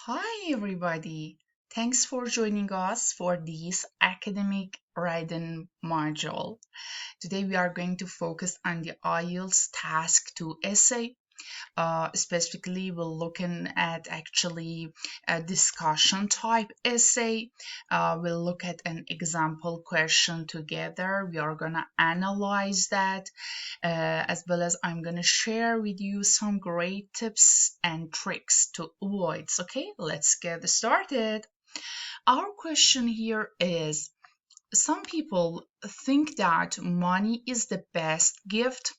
Hi, everybody. Thanks for joining us for this academic writing module. Today, we are going to focus on the IELTS Task 2 essay. Specifically, we're looking at actually a discussion type essay. We'll look at an example question together. We are going to analyze that, as well as I'm going to share with you some great tips and tricks to avoid. Okay, let's get started. Our question here is, some people think that money is the best gift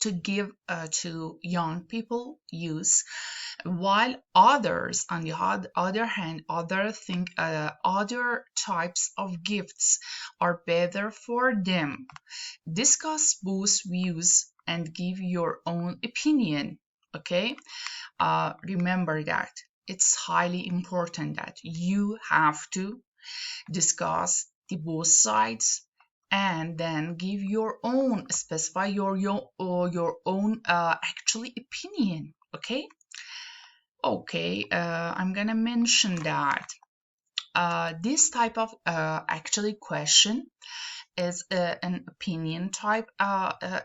to give to young people use, while others on the other hand think other types of gifts are better for them. Discuss both views and give your own opinion. Okay, remember that it's highly important that you have to discuss the both sides and then give your own, specify your own actually opinion. Okay, I'm gonna mention that this type of actually question is an opinion type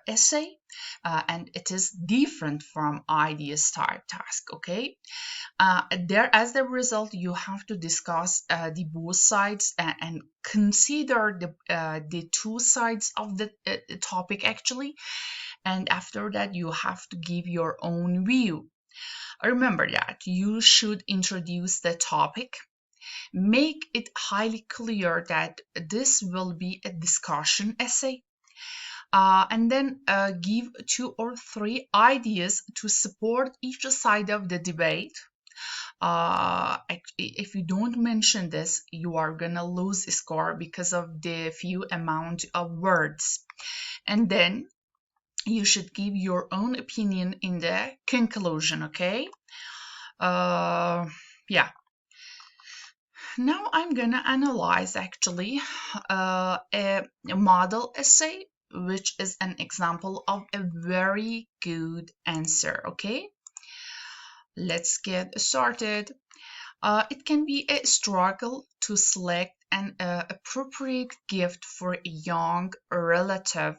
essay, and it is different from ideas type task. Okay, as the result, you have to discuss the both sides and consider the two sides of the topic actually, and after that you have to give your own view. Remember that you should introduce the topic. Make it highly clear that this will be a discussion essay, and then give 2 or 3 ideas to support each side of the debate. If you don't mention this, you are gonna lose a score because of the few amount of words. And then you should give your own opinion in the conclusion. Okay, yeah. Now I'm gonna analyze actually a model essay, which is an example of a very good answer. Okay, let's get started. It can be a struggle to select an appropriate gift for a young relative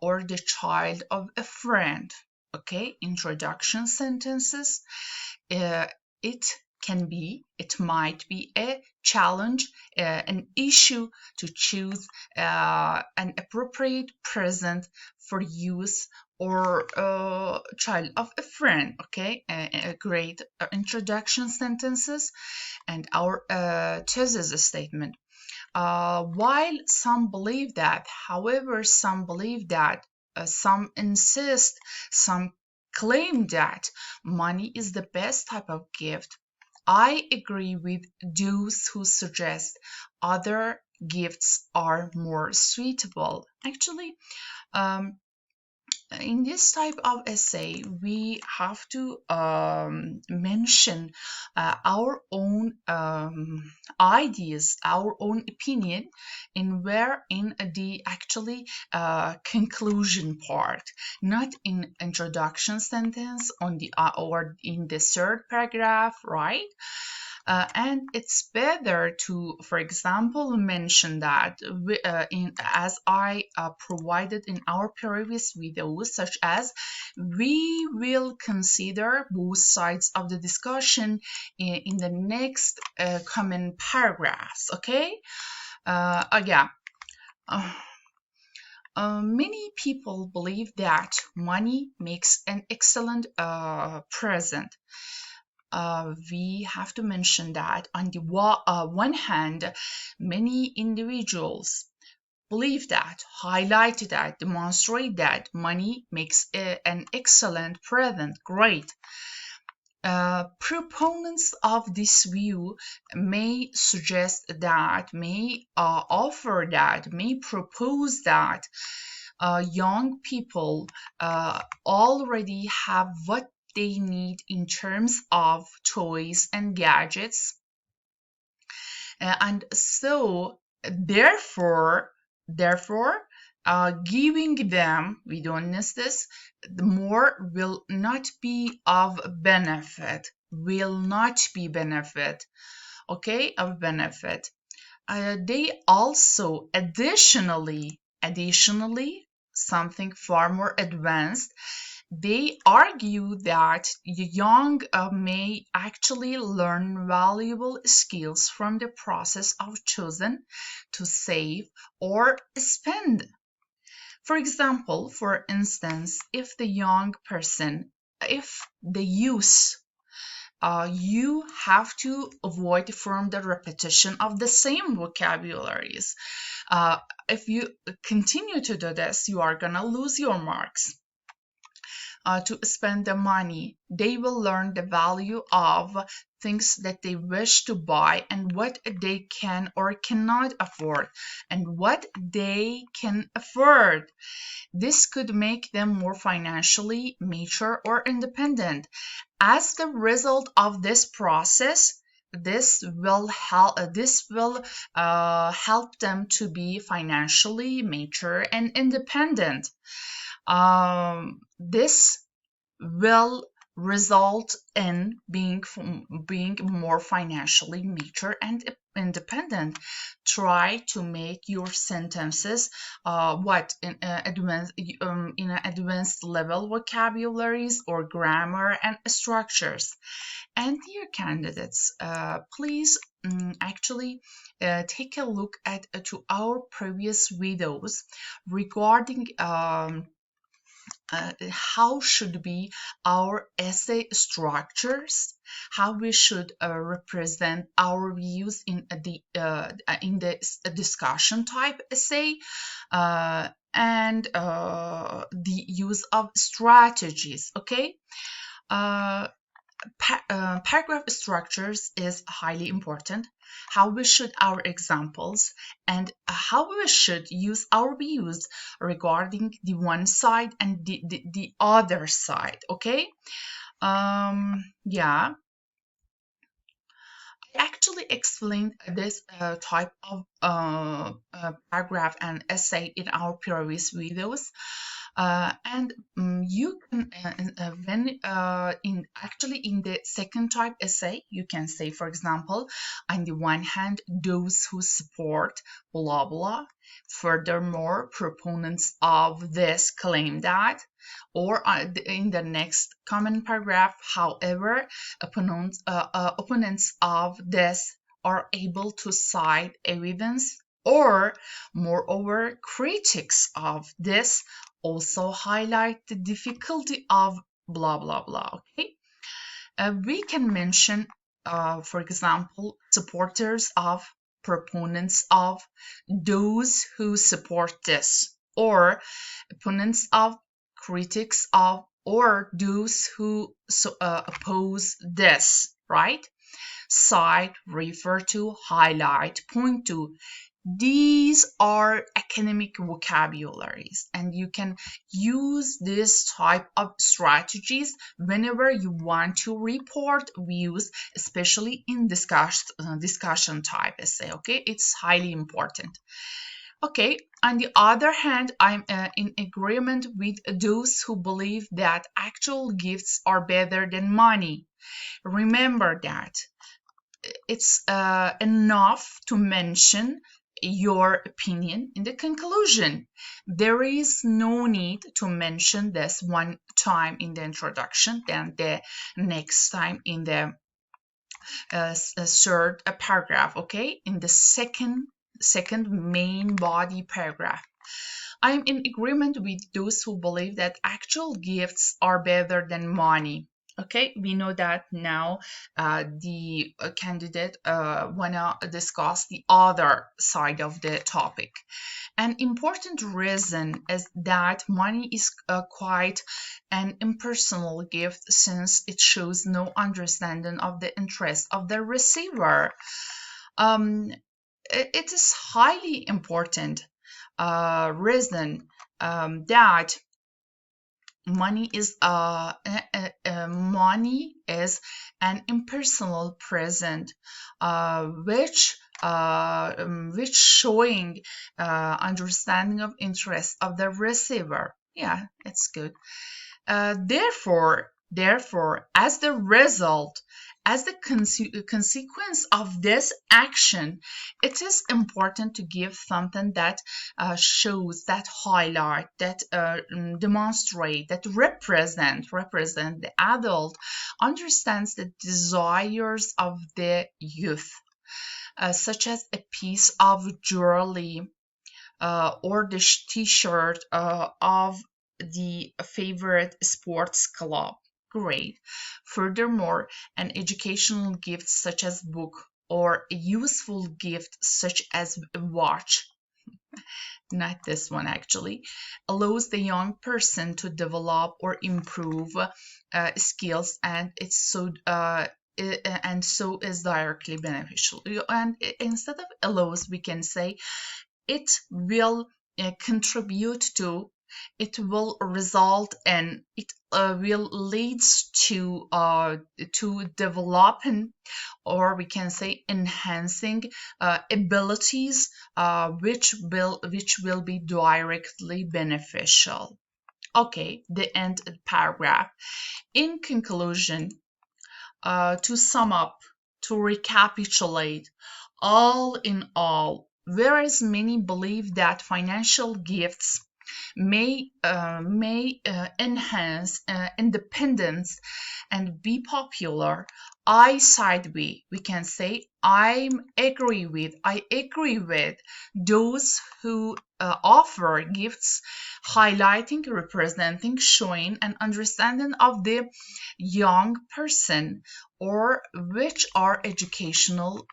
or the child of a friend. Okay, introduction sentences. It might be a challenge, an issue to choose an appropriate present for use or child of a friend. Okay, a great introduction sentences and our thesis statement. While some believe that, however, some insist, some claim that money is the best type of gift. I agree with those who suggest other gifts are more suitable. Actually, in this type of essay, we have to mention our own ideas, our own opinion, in the actually conclusion part, not in introduction sentence on the or in the third paragraph, right? And it's better to, for example, mention that as I provided in our previous videos, such as we will consider both sides of the discussion in the next common paragraphs. Okay, again. Many people believe that money makes an excellent present. We have to mention that on the one hand, many individuals believe that, highlight that, demonstrate that money makes an excellent present. Great. Proponents of this view may suggest that, may offer that, may propose that young people already have what they need in terms of toys and gadgets, and so therefore giving them, we don't miss this, the more will not be of benefit. will not be benefit, okay, of benefit. They also additionally, something far more advanced, they argue that young may actually learn valuable skills from the process of choosing to save or spend. For example, for instance, if the young person, if the youth, you have to avoid from the repetition of the same vocabularies. If you continue to do this, you are gonna lose your marks. To spend the money, they will learn the value of things that they wish to buy and what they can or cannot afford and what they can afford. This could make them more financially mature or independent. As the result of this process, this will help them to be financially mature and independent. This will result in being more financially mature and independent. Try to make your sentences in advanced level vocabularies or grammar and structures. And dear candidates, please actually take a look at to our previous videos regarding how should be our essay structures, how we should represent our views in the discussion type essay, and the use of strategies. Okay. Paragraph structures is highly important. How we should our examples and how we should use our views regarding the one side and the other side. Okay. Yeah, I actually explained this type of paragraph and essay in our previous videos. And you can in the second type essay, you can say, for example, on the one hand, those who support blah blah. Furthermore, proponents of this claim that, or in the next comment paragraph, however, opponents of this are able to cite evidence, or moreover, critics of this also highlight the difficulty of blah blah blah. Okay, we can mention, for example, supporters of, proponents of, those who support this, or opponents of, critics of, or those who oppose this, right? Cite, refer to, highlight, point to. These are academic vocabularies, and you can use this type of strategies whenever you want to report views, especially in discussion type essay. Okay, it's highly important. Okay, on the other hand, I'm in agreement with those who believe that actual gifts are better than money. Remember that it's enough to mention your opinion in the conclusion. There is no need to mention this one time in the introduction, then the next time in the third paragraph, okay, in the second main body paragraph. I am in agreement with those who believe that actual gifts are better than money. Okay, we know that now. The candidate wanna discuss the other side of the topic. An important reason is that money is quite an impersonal gift, since it shows no understanding of the interest of the receiver. It is highly important reason that money is an impersonal present, which showing understanding of interest of the receiver. Yeah, it's good. Therefore, Therefore, as the result, as the consequence of this action, it is important to give something that shows, that highlight, that demonstrate, that represent the adult understands the desires of the youth, such as a piece of jewelry or the t-shirt of the favorite sports club. Great. Furthermore, an educational gift such as book or a useful gift such as a watch, not this one actually, allows the young person to develop or improve skills, and so is directly beneficial. And instead of allows, we can say it will contribute to, it will result in, it will leads to developing, or we can say enhancing abilities which will be directly beneficial. Okay, the end paragraph. In conclusion, to sum up, to recapitulate, all in all, whereas many believe that financial gifts may enhance independence and be popular, I side with, we can say I agree with those who offer gifts highlighting, representing, showing an understanding of the young person, or which are educational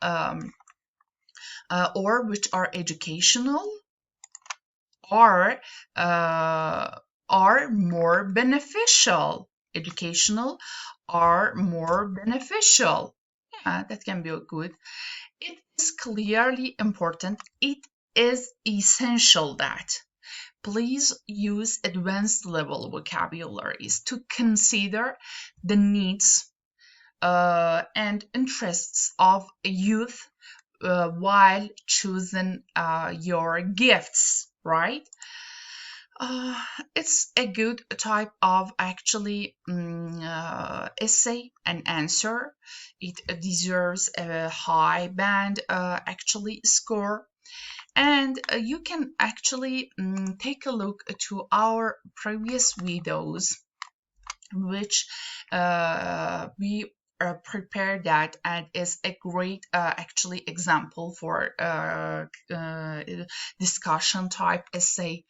are more beneficial. Educational are more beneficial. Yeah, that can be good. It is clearly important. It is essential that please use advanced level vocabularies to consider the needs and interests of youth while choosing your gifts, right? It's a good type of actually essay and answer. It deserves a high band actually score. And you can actually take a look to our previous videos, which we prepare that, and is a great actually example for discussion type essay.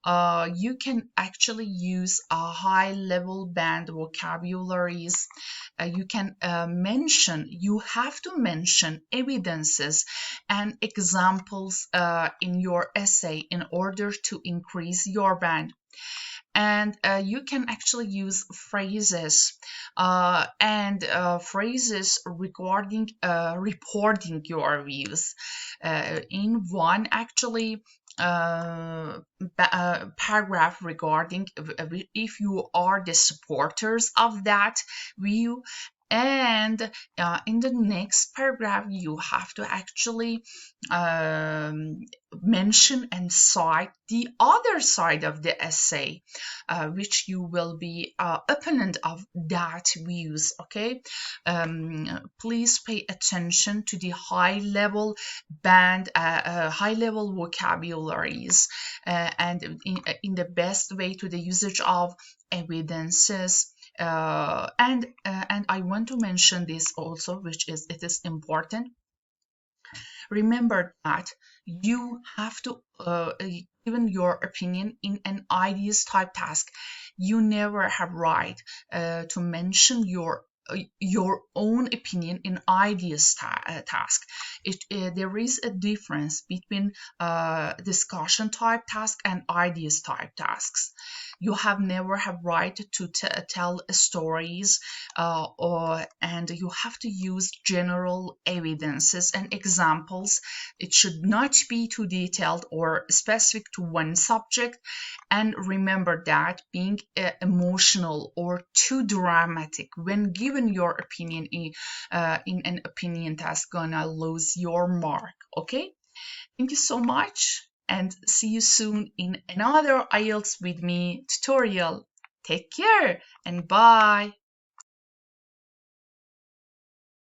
You can actually use a high level band vocabularies. You can you have to mention evidences and examples in your essay in order to increase your band. And you can actually use phrases and phrases regarding reporting your views in one actually paragraph regarding if you are the supporters of that view, and in the next paragraph you have to actually mention and cite the other side of the essay, which you will be opponent of that views. Okay, please pay attention to the high level band, high level vocabularies, and in the best way to the usage of evidences. And I want to mention this also, which is, it is important. Remember that you have to given your opinion in an IELTS type task, you never have right to mention your own opinion in IELTS task. There is a difference between discussion type task and IELTS type tasks. You have never have right to tell stories, and you have to use general evidences and examples. It should not be too detailed or specific to one subject. And remember that being emotional or too dramatic when given your opinion in an opinion task gonna lose your mark. Okay, thank you so much, and see you soon in another IELTS with me tutorial. Take care and bye.